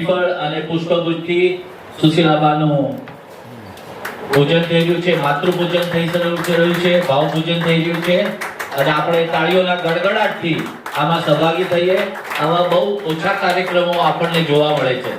શ્રીફળ અને પુષ્પગુચ્છથી સુશીલાબાનું પૂજન થઈ રહ્યું છે, માતૃ પૂજન થઈ રહ્યું છે, ભાવ પૂજન થઈ રહ્યું છે અને આપણે તાળીઓના ગડગડાટથી આમાં સહભાગી થઈએ. આવા બહુ ઓછા કાર્યક્રમો આપણને જોવા મળે છે.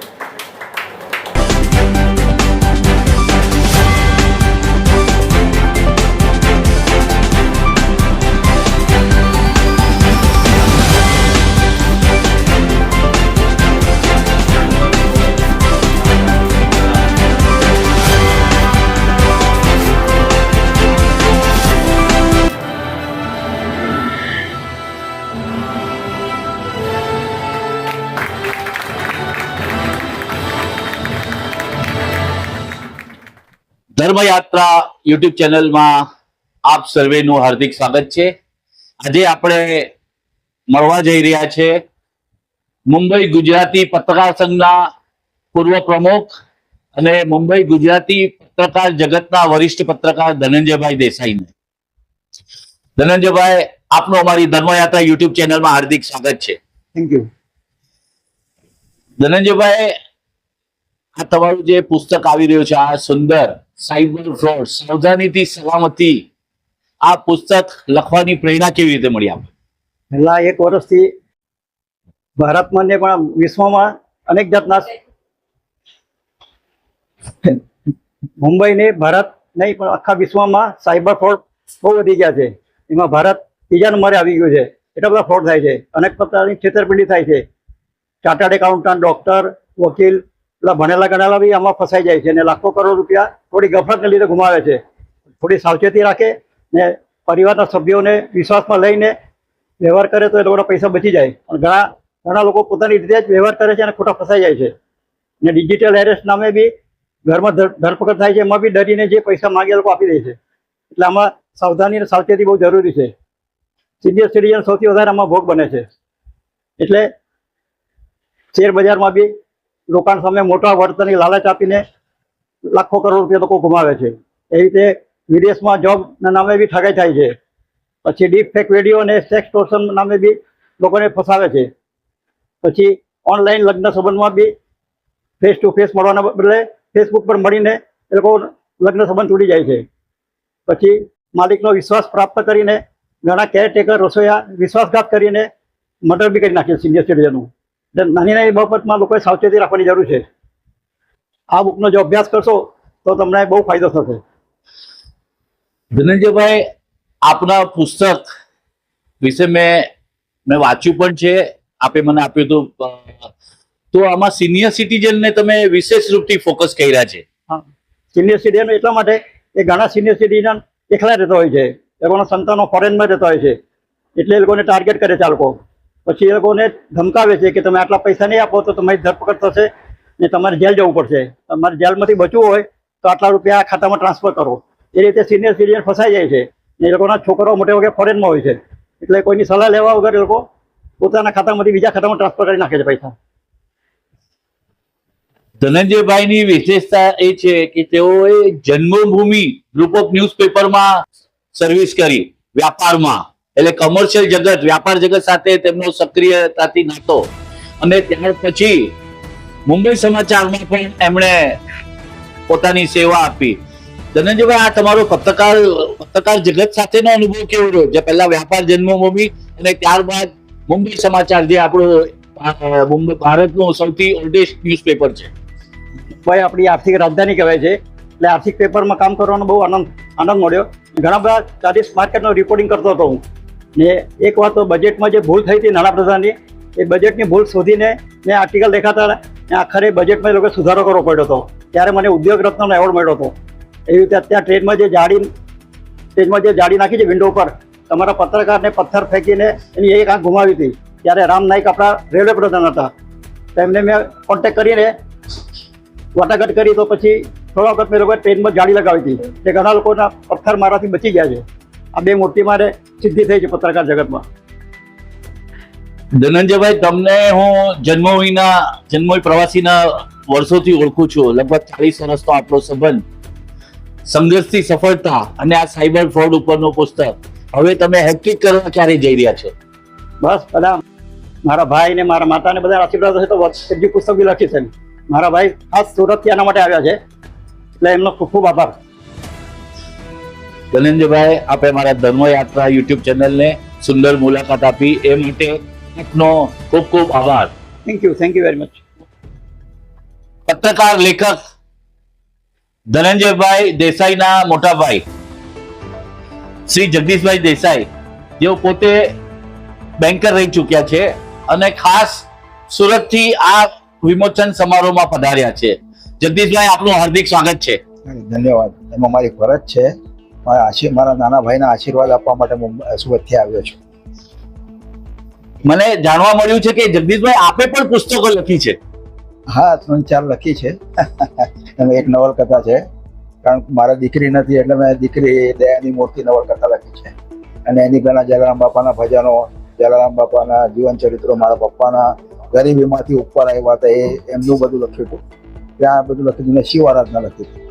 ધર્મયાત્રા યુટ્યુબ ચેનલમાં આપ સર્વેનું હાર્દિક સ્વાગત છે. આજે આપણે મળવા જઈ રહ્યા છે મુંબઈ ગુજરાતી પત્રકાર સંઘના પૂર્વ પ્રમુખ અને મુંબઈ ગુજરાતી પત્રકાર જગતના વરિષ્ઠ પત્રકાર ધનંજયભાઈ દેસાઈને. ધનંજયભાઈ, આપનું અમારી ધર્મયાત્રા યુટ્યુબ ચેનલમાં હાર્દિક સ્વાગત છે. Thank you. ધનંજયભાઈ, આ તમારું જે પુસ્તક આવી રહ્યું છે, આ સુંદર સાયબર ફ્રોડ સાવધાનીથી સલામતી, આ પુસ્તક લખવાની પ્રેરણા કેવી રીતે મળી આપે? છેલ્લા 1 વર્ષથી ભારતમાં ને પણ વિશ્વમાં અનેક જાતના મુંબઈ ને ભારત નહીં પણ આખા વિશ્વમાં સાયબર ફ્રોડ બહુ વધી ગયા છે. એમાં ભારત ત્રીજા નંબરે આવી ગયું છે. એટલા બધા ફ્રોડ થાય છે, અનેક પ્રકારની છેતરપિંડી થાય છે. ચાર્ટર્ડ એકાઉન્ટન્ટ, ડોક્ટર, વકીલ, પેલા ભણેલા ગણેલા બી આમાં ફસાઈ જાય છે અને લાખો કરોડ રૂપિયા થોડી ગફલતને લીધે ગુમાવે છે. થોડી સાવચેતી રાખે ને પરિવારના સભ્યોને વિશ્વાસમાં લઈને વ્યવહાર કરે તો એ લોકોના પૈસા બચી જાય. અને ઘણા લોકો પોતાની રીતે જ વ્યવહાર કરે છે અને ખોટા ફસાઈ જાય છે. ને ડિજિટલ એરેસ્ટ નામે બી ઘરમાં ધરપકડ થાય છે, એમાં બી ડરીને જે પૈસા માંગે એ લોકો આપી દે છે. એટલે આમાં સાવધાની અને સાવચેતી બહુ જરૂરી છે. સિનિયર સિટીઝન સૌથી વધારે આમાં ભોગ બને છે. એટલે શેર બજારમાં બી રોકાણ સામે મોટા વળતરની લાલચ આપીને લાખો કરોડ રૂપિયા લોકો ગુમાવે છે. એવી રીતે વિદેશમાં જોબના નામે બી ઠગાઈ થાય છે. પછી ડીપ ફેક વિડીયો અને સેક્સ ટોર્શન નામે બી લોકોને ફસાવે છે. પછી ઓનલાઈન લગ્ન સંબંધમાં બી ફેસ ટુ ફેસ મળવાના બદલે ફેસબુક પર મળીને એ લોકો લગ્ન સંબંધ તૂટી જાય છે. પછી માલિકનો વિશ્વાસ પ્રાપ્ત કરીને ઘણા કેરટેકર, રસોઈયા વિશ્વાસઘાત કરીને મર્ડર બી કરી નાખે સિનિયર સિટીઝનનું. નાની નાની બાબતમાં લોકોએ સાવચેતી રાખવાની જરૂર છે. આ બુકનો જો અભ્યાસ કરશો તો તમને બહુ ફાયદો થશે. ધનંજયભાઈ, આપના પુસ્તક વિશે મેં વાંચ્યું પણ છે, આપે મને આપ્યું હતું. તો આમાં સિનિયર સિટીઝનને તમે વિશેષ રૂપથી ફોકસ કર્યા છે. હા, સિનિયર સિટીઝન એટલા માટે કે ઘણા સિનિયર સિટીઝન એકલા રહેતા હોય છે, એ લોકોના સંતાનો ફોરેનમાં રહેતા હોય છે, એટલે એ લોકોને ટાર્ગેટ કરે છે આ લોકો. પછી એ લોકોને ધમકાવે છે કે તમે આટલા પૈસા નહીં આપો તો તમારી ધરપકડ થશે ને તમારે જેલ જવું પડશે. તમારે જેલમાંથી બચવું હોય તો આટલા રૂપિયા આ ખાતામાં ટ્રાન્સફર કરો. એ રીતે સિનિયર સિટીઝન ફસાઈ જાય છે. ને એ લોકોના છોકરાઓ મોટે ભાગે ફોરેનમાં હોય છે, એટલે કોઈની સલાહ લેવા વગર એ લોકો પોતાના ખાતામાંથી બીજા ખાતામાં ટ્રાન્સફર કરી નાખે છે પૈસા. ધનંજયભાઈની વિશેષતા એ છે કે તેઓએ જન્મભૂમિ ગ્રુપ ઓફ ન્યૂઝપેપરમાં સર્વિસ કરી, વ્યાપારમાં, એટલે કમર્શિયલ જગત, વ્યાપાર જગત સાથે તેમનો સક્રિયતાથી નાતો. અને ત્યાર પછી મુંબઈ સમાચારમાં પણ એમણે પોતાની સેવા આપી. ધનંજયભાઈ, આ તમારો પત્રકાર જગત સાથેનો અનુભવ કેવો રહ્યો? જે પહેલા વ્યાપાર જન્મભૂમિ અને ત્યારબાદ મુંબઈ સમાચાર, જે આપણું ભારતનું સૌથી ઓલ્ડેસ્ટ ન્યૂઝપેપર છે. ભાઈ, આપણી આર્થિક રાજધાની કહેવાય છે, એટલે આર્થિક પેપરમાં કામ કરવાનો બહુ આનંદ મળ્યો. ઘણા બધા ચાર્ટિસ માર્કેટનું રિપોર્ટિંગ કરતો હતો હું. ને એક વાર તો બજેટમાં જે ભૂલ થઈ હતી નાણાપ્રધાનની, એ બજેટની ભૂલ શોધીને મેં આર્ટિકલ દેખાતા ને આખરે બજેટમાં એ લોકો સુધારો કરવો પડ્યો હતો. ત્યારે મને ઉદ્યોગ રત્નનો એવોર્ડ મળ્યો હતો. એવી રીતે અત્યારે ટ્રેનમાં જે જાડી નાખી છે વિન્ડો ઉપર, તમારા પત્રકારને પથ્થર ફેંકીને એની એક આંખ ગુમાવી હતી. ત્યારે રામ નાઈક આપણા રેલવે પ્રધાન હતા, તેમને મેં કોન્ટેક્ટ કરીને વાટાઘાટ કરી. તો પછી થોડા વખત મેં લોકોએ ટ્રેનમાં જાળી લગાવી હતી, તે ઘણા લોકોના પથ્થર મારાથી બચી ગયા છે. આ બે મોટી મારે સિદ્ધિ થઈ છે પત્રકાર જગતમાં. ધનંજયભાઈ, તમને હું જન્મભૂમિ પ્રવાસીના વર્ષોથી ઓળખું છું. લગભગ 40 વર્ષનો આપણો સંબંધ. સંઘર્ષથી સફળતા અને આ સાયબર ફ્રોડ ઉપરનું પુસ્તક હવે તમે હેક્ટિક કરવા ક્યારે જઈ રહ્યા છો? બસ બધા મારા ભાઈ ને મારા માતા ને બધા આશીર્વાદ હશે તો બીજું પુસ્તક બી લખી છે. મારા ભાઈ ખાસ સુરતથી આના માટે આવ્યા છે, એટલે એમનો ખૂબ ખૂબ આભાર. ધનંજયભાઈ, આપે મારા ધર્મયાત્રા યુટ્યુબ ચેનલને સુંદર મુલાકાત આપી એ માટે આપનો ખૂબ ખૂબ આભાર. Thank you very much. પત્રકાર લેખક ધનંજયભાઈ દેસાઈના મોટા ભાઈ શ્રી જગદીશભાઈ દેસાઈ, જેઓ પોતે બેન્કર રહી ચૂક્યા છે અને ખાસ સુરતથી આ વિમોચન સમારોહમાં પધાર્યા છે. જગદીશભાઈ, આપનું હાર્દિક સ્વાગત છે. ધન્યવાદ. એમાં મારી ફરજ છે. મારા નાના ભાઈના આશીર્વાદ આપવા માટે સુરતથી આવ્યો છું. મને જાણવા મળ્યું છે કે જગદીશભાઈ આપે પણ પુસ્તકો લખી છે. હા, 3-4 લખી છે. એમાં એક નવલકથા છે, કારણ કે મારા દીકરી નથી એટલે મેં દીકરી દયાની મૂર્તિ નવલકથા લખી છે. અને એની પહેલા જલારામ બાપાના ભજનો, જલારામ બાપાના જીવન ચરિત્રો, મારા પપ્પાના ગરીબીમાંથી ઉપર આવ્યા હતા એમનું બધું લખ્યું હતું. ત્યાં બધું લખ્યું હતું. મેં શિવ આરાધના લખી હતી.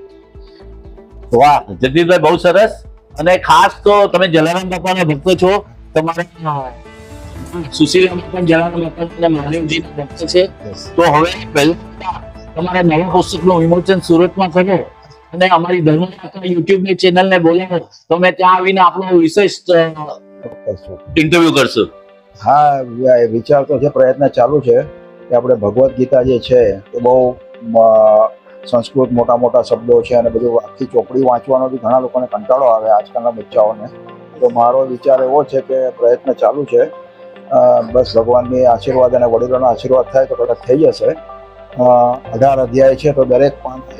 વાહ જગદીશભાઈ, બહુ સરસ. અને ખાસ તો તમે જલારામ બાપાના ભક્ત છો. તમારા સુશીલામાં પણ જલારામ બાપા અને મહાદેવજીના ભક્ત છે. તો હવે પહેલા તમારા નવા પુસ્તકનું વિમોચન સુરતમાં કરો અને અમારી ધર્મયાત્રા યુટ્યુબ ની ચેનલને બોલાવો તો મેં ત્યાં આવીને આપણો વિશેષ ઇન્ટરવ્યુ કરશું. હા, વિચાર તો છે, પ્રયત્ન ચાલુ છે કે આપણે ભગવદ્ ગીતા જે છે એ બહુ સંસ્કૃત મોટા મોટા શબ્દો છે અને બધું આખી ચોપડી વાંચવાનો બી ઘણા લોકોને કંટાળો આવે આજકાલના બચ્ચાઓને. તો મારો વિચાર એવો છે કે પ્રયત્ન ચાલુ છે. બસ ભગવાનની આશીર્વાદ અને વડીલોના આશીર્વાદ થાય તો કદાચ થઈ જશે. 18 અધ્યાય છે તો દરેક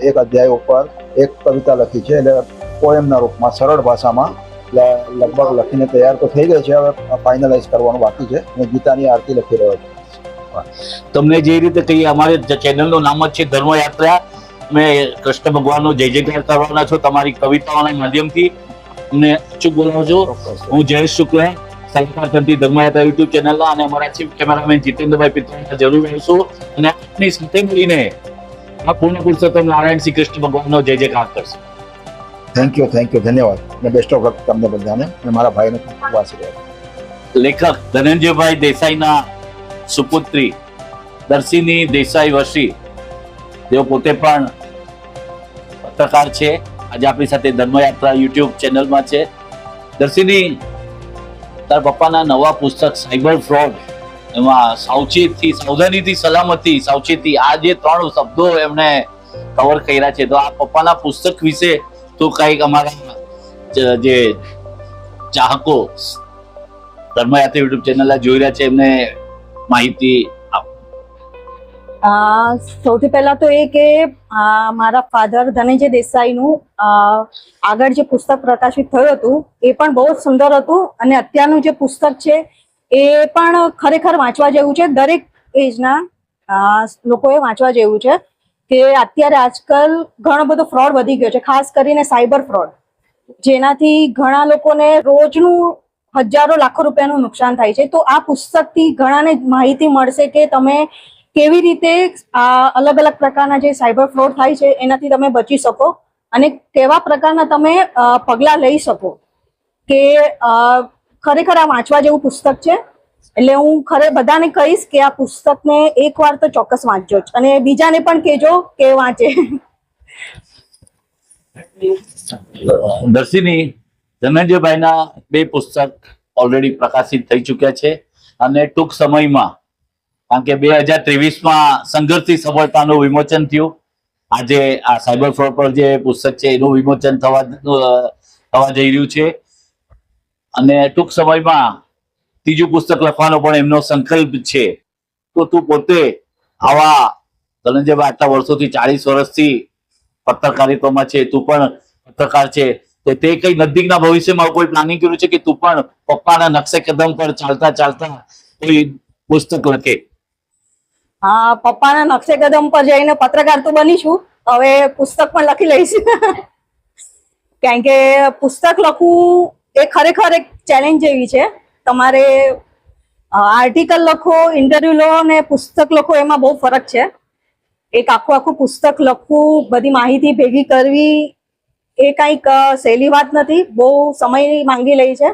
એક અધ્યાય ઉપર એક કવિતા લખી છે, એટલે પોએમના રૂપમાં સરળ ભાષામાં લગભગ લખીને તૈયાર તો થઈ ગઈ છે. હવે ફાઇનલાઇઝ કરવાનું બાકી છે. હું ગીતાની આરતી લખી રહ્યો છું. તમને જે રીતે કહીએ, અમારે ચેનલનું નામ જ છે ધર્મયાત્રા. તમે કૃષ્ણ ભગવાનનો જય જયકાર કરવાના છો તમારી કવિતાઓના માધ્યમથી. અમને અચૂક બોલાવજો. હું જયેશ શુક્લ, સહકાર કરતી ધર્મયાત્રા યુટ્યુબ ચેનલના અને અમારા ચીફ કેમેરામેન જીતેન્દ્રભાઈ પિત્રોડા જરૂર રહેશું અને આપની સાથે મળીને આ પૂર્ણ પુરુષોત્તમ નારાયણ શ્રી કૃષ્ણ ભગવાનનો જય જયકાર કરશું. થેન્ક યુ, ધન્યવાદ અને બેસ્ટ ઓફ લક તમને બધાને અને મારા ભાઈને ખૂબ આશીર્વાદ. લેખક ધનંજયભાઈ દેસાઈના સુપુત્રી દર્શિની દેસાઈ વશી, તેઓ પોતે પણ પત્રકાર છે, આજે આપણી સાથે ધર્મયાત્રા યુટ્યુબ ચેનલમાં છે. દર્શિની, તારા પપ્પાના નવા પુસ્તક સાયબર ફ્રોડ, એમાં સાવચેતી, સાવધાનીથી સલામતી, સાવચેતી, આ જે 3 શબ્દો એમણે કવર કર્યા છે. તો આ પપ્પાના પુસ્તક વિશે તો કંઈક અમારા જે ચાહકો ધર્મયાત્રા યુટ્યુબ ચેનલ જોઈ રહ્યા છે એમને માહિતી આપો. સૌથી પહેલા તો એ કે મારા ફાધર ધનંજય દેસાઈનું આગળ જે પુસ્તક પ્રકાશિત થયું હતું એ પણ બહુ જ સુંદર હતું અને અત્યારનું જે પુસ્તક છે એ પણ ખરેખર વાંચવા જેવું છે. દરેક એજના લોકોએ વાંચવા જેવું છે કે અત્યારે આજકાલ ઘણો બધો ફ્રોડ વધી ગયો છે, ખાસ કરીને સાયબર ફ્રોડ, જેનાથી ઘણા લોકોને રોજનું હજારો લાખો રૂપિયાનું નુકસાન થાય છે. તો આ પુસ્તકથી ઘણાને માહિતી મળશે કે તમે કેવી રીતે અલગ અલગ પ્રકારના જે સાયબર ફ્રોડ થાય છે એનાથી તમે બચી શકો અને કેવા પ્રકારના તમે પગલાં લઈ શકો. કે ખરેખર આ વાંચવા જેવું પુસ્તક છે. એટલે હું બધાને કહીશ કે આ પુસ્તકને એકવાર તો ચોક્કસ વાંચજો જ અને બીજાને પણ કહેજો કે વાંચે. દર્શિની, ધનંજયભાઈના 2 પુસ્તક ઓલરેડી પ્રકાશિત થઈ ચૂક્યા છે અને ટૂંક સમયમાં, કારણ કે 2023માં સંઘર્ષથી સફળતાનું વિમોચન થયું. આજે આ સાયબર ફ્રોડ પર જે પુસ્તક છે એનું વિમોચન થવા જઈ રહ્યું છે અને ટૂંક સમયમાં 3જું પુસ્તક લખવાનો પણ એમનો સંકલ્પ છે. તો તું પોતે આવા ધનંજયભાઈ આટલા વર્ષોથી 40 વર્ષથી પત્રકારિતામાં છે, તું પણ પત્રકાર છે, તો તે કઈ નજીકના ભવિષ્યમાં કોઈ પ્લાનિંગ કર્યું છે કે તું પણ પપ્પાના નકશે કદમ પર ચાલતા ચાલતા કોઈ પુસ્તક લખે? હા, પપ્પાના નકશે કદમ પર જઈને પત્રકાર તો બનીશું, હવે પુસ્તક પણ લખી લઈશ. કારણ કે પુસ્તક લખવું એ ખરેખર એક ચેલેન્જ જેવી છે. તમારે આર્ટિકલ લખો, ઇન્ટરવ્યુ લો ને પુસ્તક લખો, એમાં બહુ ફરક છે. એક આખું પુસ્તક લખવું, બધી માહિતી ભેગી કરવી એ કંઈક સહેલી વાત નથી, બહુ સમય માંગી લે છે.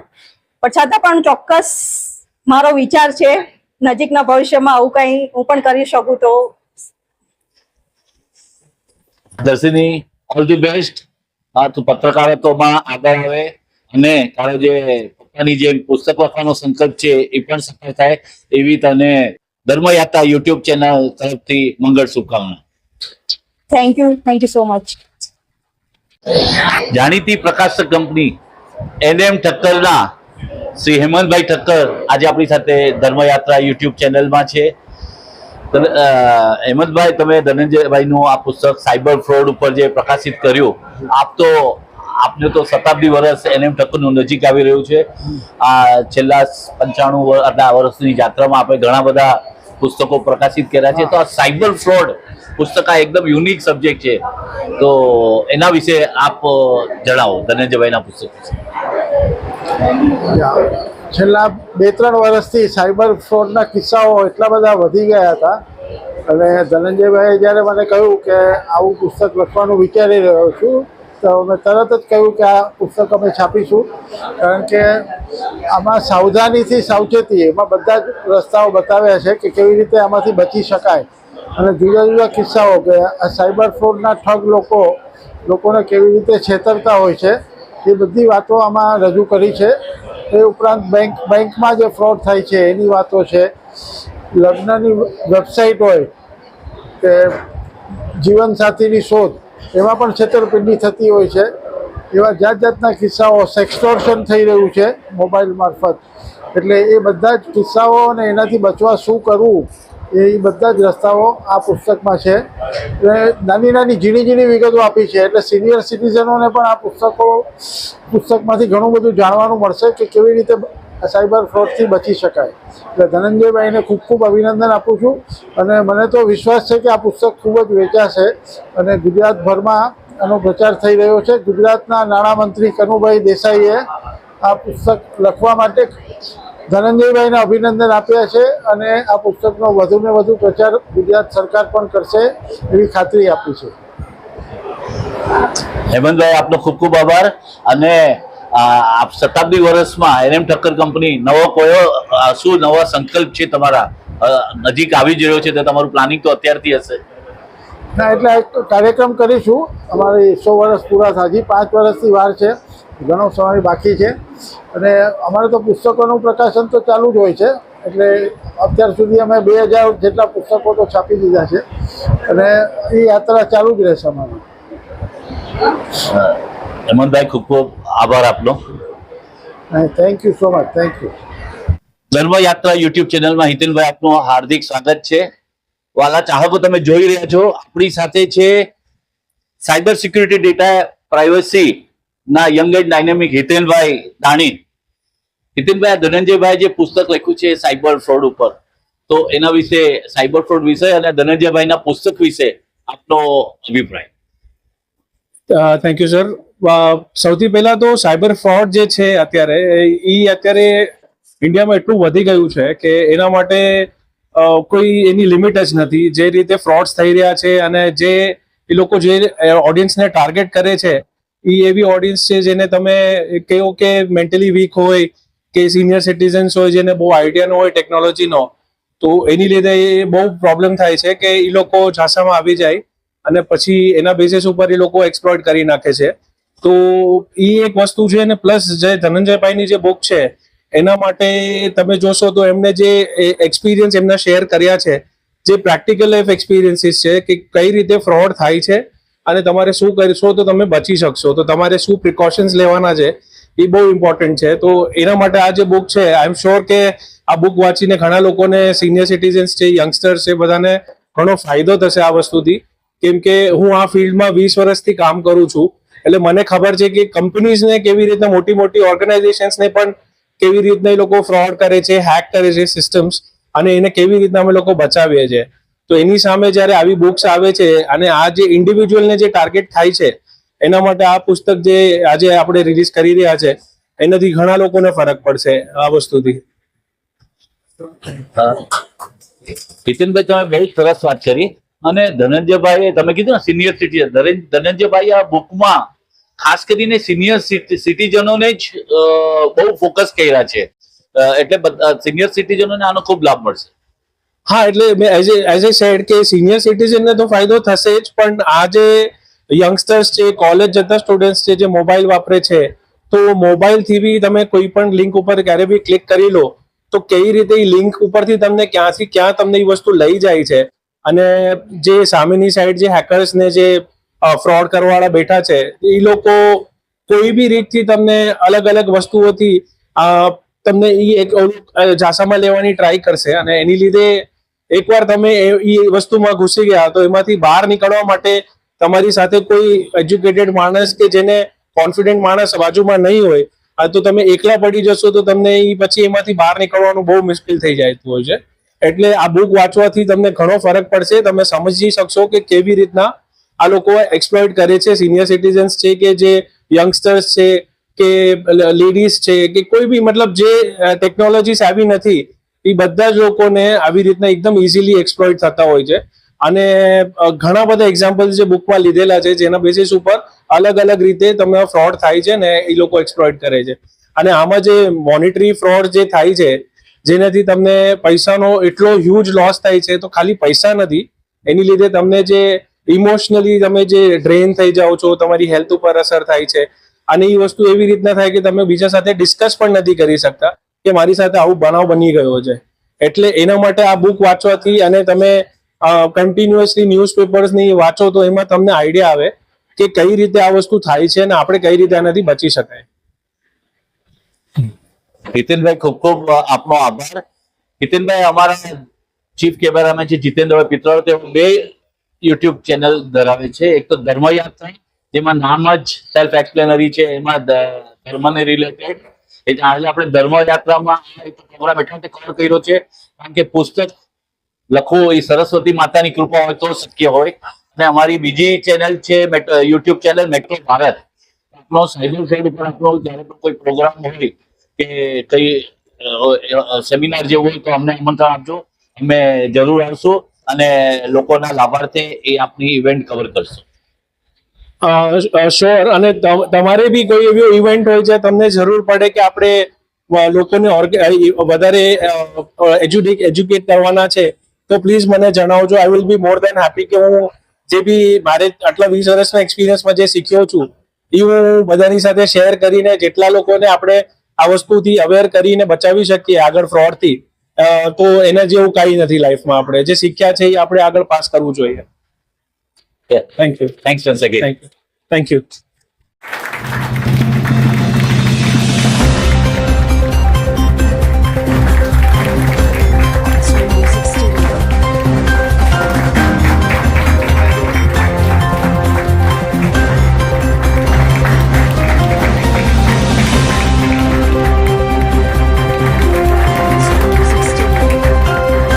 પણ છતાં પણ ચોક્કસ મારો વિચાર છે નજીકના ભવિષ્યમાં આવું કંઈ હું પણ કરી શકું તો. Darshini, all the best. તું પત્રકારત્વમાં આગળ આવે અને તારો જે પપ્પાની જે પુસ્તક લખવાનો સંકલ્પ છે એ પણ સફળ થાય એવી તને ધર્મયાત્રા યુટ્યુબ ચેનલ તરફથી મંગળ શુભકામના. Thank you so much. જાણીતી પ્રકાશક કંપની NM ઠક્કરના શ્રી હેમંતભાઈ ઠક્કર આજે આપણી સાથે ધર્મયાત્રા યુટ્યુબ ચેનલમાં છે. હેમંતભાઈ, તમે ધનંજયભાઈનું આ પુસ્તક સાયબર ફ્રોડ ઉપર જે પ્રકાશિત કર્યું, આપને તો શતાબ્દી વર્ષ NM ઠક્કરનું નજીક આવી રહ્યું છે. આ છેલ્લા 95 વર્ષની યાત્રામાં આપણે ઘણા બધા પુસ્તકો પ્રકાશિત કર્યા છે. તો આ સાયબર ફ્રોડ પુસ્તક આ એકદમ યુનિક સબ્જેક્ટ છે, તો એના વિશે આપ જણાવો ધનંજયભાઈના પુસ્તક. છેલ્લા 2-3 વર્ષથી સાયબર ફ્રોડના કિસ્સાઓ એટલા બધા વધી ગયા હતા અને ધનંજયભાઈએ જ્યારે મને કહ્યું કે આવું પુસ્તક લખવાનું વિચારી રહ્યો છું, તો મેં તરત જ કહ્યું કે આ પુસ્તક અમે છાપીશું. કારણ કે આમાં સાવધાનીથી સાવચેતી એમાં બધા જ રસ્તાઓ બતાવ્યા છે કે કેવી રીતે આમાંથી બચી શકાય અને જુદા જુદા કિસ્સાઓ કે આ સાયબર ફ્રોડના ઠગ લોકોને કેવી રીતે છેતરતા હોય છે એ બધી વાતો આમાં રજૂ કરી છે. એ ઉપરાંત બેંકમાં જે ફ્રોડ થાય છે એની વાતો છે. લગ્નની વેબસાઇટ હોય કે જીવનસાથીની શોધ, એમાં પણ છેતરપિંડી થતી હોય છે. એવા જાતના કિસ્સાઓ, સેક્સટોર્શન થઈ રહ્યું છે મોબાઈલ મારફત. એટલે એ બધા જ કિસ્સાઓ અને એનાથી બચવા શું કરવું એ બધા જ રસ્તાઓ આ પુસ્તકમાં છે. નાની ઝીણી વિગતો આપી છે એટલે સિનિયર સિટીઝનોને પણ આ પુસ્તકમાંથી ઘણું બધું જાણવાનું મળશે કે કેવી રીતે સાયબર ફ્રોડથી બચી શકાય. એટલે ધનંજયભાઈને ખૂબ અભિનંદન આપું છું અને મને તો વિશ્વાસ છે કે આ પુસ્તક ખૂબ જ વેચાશે અને ગુજરાતભરમાં આનો પ્રચાર થઈ રહ્યો છે. ગુજરાતના નાણામંત્રી કનુભાઈ દેસાઈએ આ પુસ્તક લખવા માટે ધનંજયભાઈને અભિનંદન આપ્યા છે અને આ પુસ્તકનો વધુને વધુ પ્રચાર ગુજરાત સરકાર પણ કરશે એવી ખાતરી આપી છે. હેમંતભાઈ, આપનો ખૂબ આભાર. અને આપ શતાબ્દી વર્ષમાં NM ઠક્કર કંપની શું નવા સંકલ્પ છે તમારા નજીક આવી જ રહ્યો છે, તો તમારું પ્લાનિંગ તો અત્યારથી હશે? ના, એટલે એક કાર્યક્રમ કરીશું. અમારી 100 વર્ષ પૂરા થાય, હજી 5 વર્ષની વાર છે, ઘણો સમય બાકી છે અને અમારે તો પુસ્તકોનું પ્રકાશન તો ચાલુ જ હોય છે. એટલે અત્યાર સુધી અમે 2000 જેટલા પુસ્તકો તો છાપી દીધા છે અને એ યાત્રા ચાલુ જ રહેશે અમારી. હેમંતભાઈ, ખૂબ આભાર આપનો. Thank you so much. Thank you. Dharmayatra YouTube ચેનલમાં હિતેનભાઈ આપનું હાર્દિક સ્વાગત છે. વાલા ચાહકો, તમે જોઈ રહ્યા છો આપણી સાથે છે સાયબર સિક્યુરિટી ડેટા પ્રાઇવસી ના યંગ એન્ડ ડાયનેમિક હિતેનભાઈ દાણી. હિતેનભાઈ, આ ધનંજયભાઈ જે પુસ્તક લખ્યું છે સાયબર ફ્રોડ ઉપર, તો એના વિશે, સાયબર ફ્રોડ વિશે અને ધનંજયભાઈના પુસ્તક વિશે આપનો અભિપ્રાય. Thank you sir. સૌથી પહેલા તો સાયબર ફ્રોડ જે છે અત્યારે ઇન્ડિયામાં એટલું વધી ગયું છે કે એના માટે કોઈ એની લિમિટ જ નથી. જે રીતે ફ્રોડ્સ થઈ રહ્યા છે અને જે એ લોકો જે ઓડિયન્સને ટાર્ગેટ કરે છે એ એવી ઓડિયન્સ છે જેને તમે કહો કે મેન્ટલી વીક હોય કે સિનિયર સિટીઝન્સ હોય જેને બહુ આઈડિયા ન હોય ટેકનોલોજીનો, તો એની લીધે એ બહુ પ્રોબ્લેમ થાય છે કે એ લોકો ઝાંસામાં આવી જાય અને પછી એના બેસિસ ઉપર એ લોકો એક્સપ્લોઇટ કરી નાખે છે. તો એ એક વસ્તુ છે. અને પ્લસ જે ધનંજયભાઈની જે બુક છે એના માટે તમે જોશો તો એમને જે એક્સપિરિયન્સ એમના શેર કર્યા છે, જે પ્રેક્ટિકલ લાઈફ એક્સપિરિયન્સીસ છે કે કઈ રીતે ફ્રોડ થાય છે અને તમારે શું કરશો તો તમે બચી શકશો, તો તમારે શું પ્રિકોશન્સ લેવાના છે એ બહુ ઇમ્પોર્ટન્ટ છે. તો એના માટે આ જે બુક છે, આઈ એમ શ્યોર કે આ બુક વાંચીને ઘણા લોકોને, સિનિયર સિટીઝન્સ છે, યંગસ્ટર્સ છે, બધાને ઘણો ફાયદો થશે આ વસ્તુથી. કેમ કે હું આ ફિલ્ડમાં 20 વર્ષથી કામ કરું છું એટલે મને ખબર છે કે કંપનીઝને કેવી રીતના, મોટી ઓર્ગેનાઇઝેશન્સને પણ કેવી રીતના એ લોકો ફ્રોડ કરે છે, હેક કરે છે સિસ્ટમ્સ, અને એને કેવી રીતના અમે લોકો બચાવીએ છીએ. તો એની સામે જ્યારે આવી બુક્સ આવે છે અને આ જે ઇન્ડિવિજ્યુઅલને જે ટાર્ગેટ થાય છે એના માટે આ પુસ્તક જે આજે આપણે રિલીઝ કરી રહ્યા છે એનાથી ઘણા લોકોને ફરક પડશે આ વસ્તુથી. હિતેનભાઈ, તમે બહુ સરસ વાત કરી. અને ધનંજયભાઈ, તમે કીધું ને સિનિયર સિટીઝન, ધનંજયભાઈ આ બુકમાં ખાસ કરીને સિનિયર સિટીઝનોને જ બહુ ફોકસ કર્યા છે. એટલે સિનિયર સિટીઝનોને આનો ખૂબ લાભ મળશે. હા, એટલે એઝ એ સેડ કે સિનિયર સિટીઝનને તો ફાયદો થશે જ, પણ આ જે યંગસ્ટર્સ છે, કોલેજ જતા સ્ટુડન્ટ્સ છે, જે મોબાઈલ વાપરે છે, તો મોબાઈલથી બી તમે કોઈ પણ લિંક ઉપર ક્યારે બી ક્લિક કરી લો તો કેવી રીતે એ લિંક ઉપરથી તમને ક્યાંથી ક્યાં તમને એ વસ્તુ લઈ જાય છે, અને જે સામેની સાઈડ જે હેકર્સ ને જે ફ્રોડ કરવાવાળા બેઠા છે એ લોકો કોઈ બી રીતથી તમને અલગ અલગ વસ્તુઓથી તમને એક જાસામાં લેવાની ટ્રાય કરશે, અને એની લીધે એકવાર તમે એ વસ્તુમાં ઘૂસી ગયા તો એમાંથી બહાર નીકળવા માટે તમારી સાથે કોઈ એજ્યુકેટેડ માણસ કે જેને કોન્ફિડન્ટ માણસ બાજુમાં નહીં હોય તો તમે એકલા પડી જશો તો તમને પછી એમાંથી બહાર નીકળવાનું બહુ મુશ્કેલ થઈ જતું હોય છે. એટલે આ બુક વાંચવાથી તમને ઘણો ફરક પડશે, તમે સમજી શકશો કે કેવી રીતના આ લોકો એક્સપ્લોઇટ કરે છે. સિનિયર સિટીઝન્સ છે કે જે યંગસ્ટર્સ છે કે લેડીઝ છે કે કોઈ બી મતલબ જે ટેકનોલોજી savvy નથી એ બધા જ લોકોને આવી રીતના એકદમ ઇઝીલી એક્સપ્લોઇટ થતા હોય છે. અને ઘણા બધા એક્ઝામ્પલ્સ જે બુકમાં લીધેલા છે જેના બેસિસ ઉપર અલગ અલગ રીતે તમે ફ્રોડ થાય છે ને એ લોકો એક્સપ્લોઇટ કરે છે. અને આમાં જે મોનિટરી ફ્રોડ જે થાય છે જેનાથી તમને પૈસાનો એટલો હ્યુજ લોસ થાય છે, તો ખાલી પૈસા નથી, એની લીધે તમને જે ઇમોશનલી તમે જે ડ્રેન થઈ જાઓ છો, તમારી હેલ્થ ઉપર અસર થાય છે, અને એ વસ્તુ એવી રીતના થાય કે તમે બીજા સાથે ડિસ્કસ પણ નથી કરી શકતા કે મારી સાથે આવું બનાવ બની ગયો છે. એટલે એના માટે આ બુક વાંચવાથી અને તમે કન્ટિન્યુઅસલી ન્યૂઝપેપર્સની વાંચો તો એમાં તમને આઈડિયા આવે કે કઈ રીતે આ વસ્તુ થાય છે અને આપણે કઈ રીતે આનાથી બચી શકાય. હિતેનભાઈ, ખૂબ ખૂબ આપનો આભાર. હિતેનભાઈ અમારા ચીફ કેમેરામેન છે જીતેન્દ્રભાઈ પિત્રોડા, તેઓ 2 યુટ્યુબ ચેનલ ધરાવે છે. એક તો ધર્મયાત્રા, જેમાં નામ જ સેલ્ફ એક્સપ્લેનરી છે, એમાં ધર્મને રિલેટેડ. એટલે આજે આપણે ધર્મયાત્રામાં પ્રોગ્રામ એટલા માટે કવર કર્યો છે કારણ કે પુસ્તક લખવું એ સરસ્વતી માતાની કૃપા હોય તો શક્ય હોય. અને અમારી બીજી ચેનલ છે યુટ્યુબ ચેનલ મેટ્રો ભારત. આપનો સાયબર સેલ ઉપર આપણો જ્યારે પણ કોઈ પ્રોગ્રામ હોય કે કઈ સેમિનાર જેવું હોય તો અમને આમંત્રણ આપજો, અમે જરૂર આવશું અને લોકોના લાભાર્થે એ આપની ઇવેન્ટ કવર કરશું. શ્યોર. અને તમારે બી કોઈ એવી ઇવેન્ટ હોય છે તમને જરૂર પડે કે આપણે લોકોને વધારે એજ્યુકેટ કરવાના છે તો પ્લીઝ મને જણાવજો. I will be more then happy કે હું જે બી મારે આટલા 20 વર્ષના એક્સપિરિયન્સમાં જે શીખ્યો છું એ હું બધાની સાથે શેર કરીને જેટલા લોકોને આપણે આ વસ્તુથી અવેર કરીને બચાવી શકીએ આગળ ફ્રોડથી, તો એના જેવું કાંઈ નથી લાઈફમાં. આપણે જે શીખ્યા છે એ આપણે આગળ પાસ કરવું જોઈએ. Yeah. Thank you. Thanks once again. Thank you.